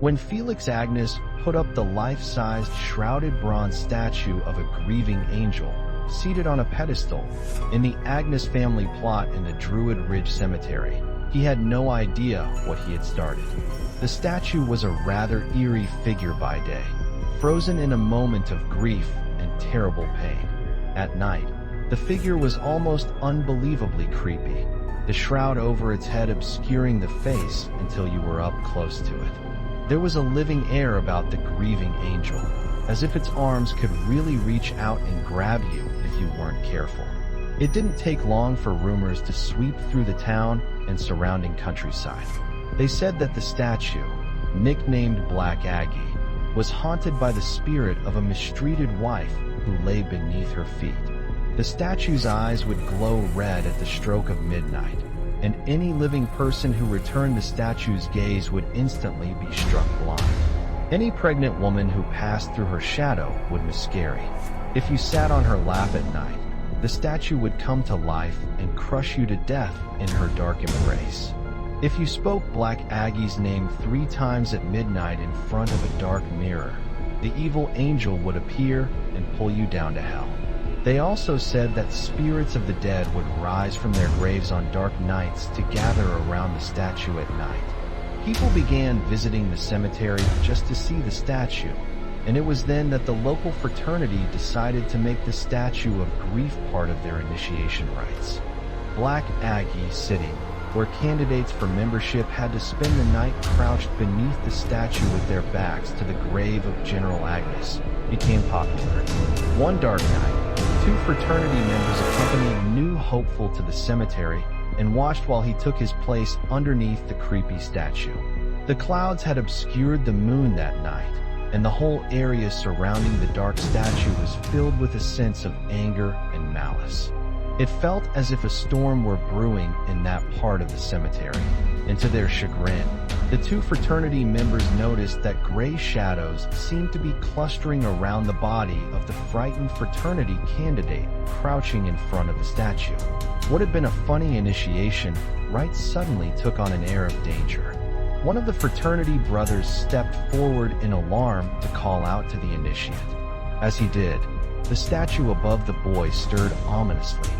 When Felix Agnes put up the life-sized shrouded bronze statue of a grieving angel, seated on a pedestal, in the Agnes family plot in the Druid Ridge Cemetery, he had no idea what he had started. The statue was a rather eerie figure by day, frozen in a moment of grief and terrible pain. At night, the figure was almost unbelievably creepy, the shroud over its head obscuring the face until you were up close to it. There was a living air about the grieving angel, as if its arms could really reach out and grab you if you weren't careful. It didn't take long for rumors to sweep through the town and surrounding countryside. They said that the statue, nicknamed Black Aggie, was haunted by the spirit of a mistreated wife who lay beneath her feet. The statue's eyes would glow red at the stroke of midnight, and any living person who returned the statue's gaze would instantly be struck blind. Any pregnant woman who passed through her shadow would miscarry. If you sat on her lap at night, the statue would come to life and crush you to death in her dark embrace. If you spoke Black Aggie's name 3 times at midnight in front of a dark mirror, the evil angel would appear and pull you down to hell. They also said that spirits of the dead would rise from their graves on dark nights to gather around the statue at night. People began visiting the cemetery just to see the statue, and it was then that the local fraternity decided to make the statue of grief part of their initiation rites. Black Aggie sitting, where candidates for membership had to spend the night crouched beneath the statue with their backs to the grave of General Agnes, became popular. One dark night, 2 fraternity members accompanied New Hopeful to the cemetery and watched while he took his place underneath the creepy statue. The clouds had obscured the moon that night, and the whole area surrounding the dark statue was filled with a sense of anger and malice. It felt as if a storm were brewing in that part of the cemetery, and to their chagrin, the 2 fraternity members noticed that gray shadows seemed to be clustering around the body of the frightened fraternity candidate crouching in front of the statue. What had been a funny initiation right suddenly took on an air of danger. One of the fraternity brothers stepped forward in alarm to call out to the initiate. As he did, the statue above the boy stirred ominously.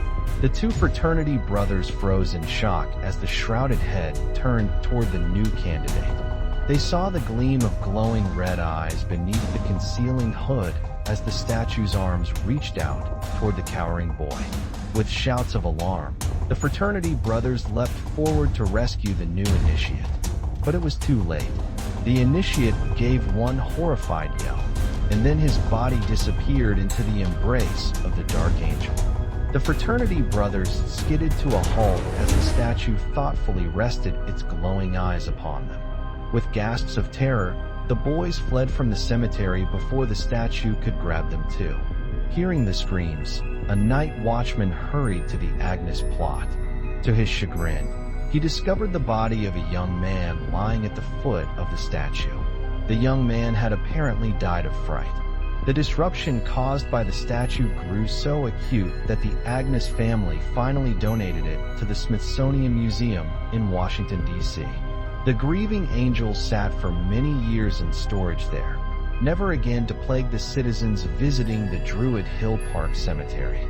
The 2 fraternity brothers froze in shock as the shrouded head turned toward the new candidate. They saw the gleam of glowing red eyes beneath the concealing hood as the statue's arms reached out toward the cowering boy. With shouts of alarm, the fraternity brothers leapt forward to rescue the new initiate. But it was too late. The initiate gave one horrified yell, and then his body disappeared into the embrace of the dark angel. The fraternity brothers skidded to a halt as the statue thoughtfully rested its glowing eyes upon them. With gasps of terror, the boys fled from the cemetery before the statue could grab them too. Hearing the screams, a night watchman hurried to the Agnes plot. To his chagrin, he discovered the body of a young man lying at the foot of the statue. The young man had apparently died of fright. The disruption caused by the statue grew so acute that the Agnes family finally donated it to the Smithsonian Museum in Washington, D.C. The grieving angel sat for many years in storage there, never again to plague the citizens visiting the Druid Hill Park Cemetery.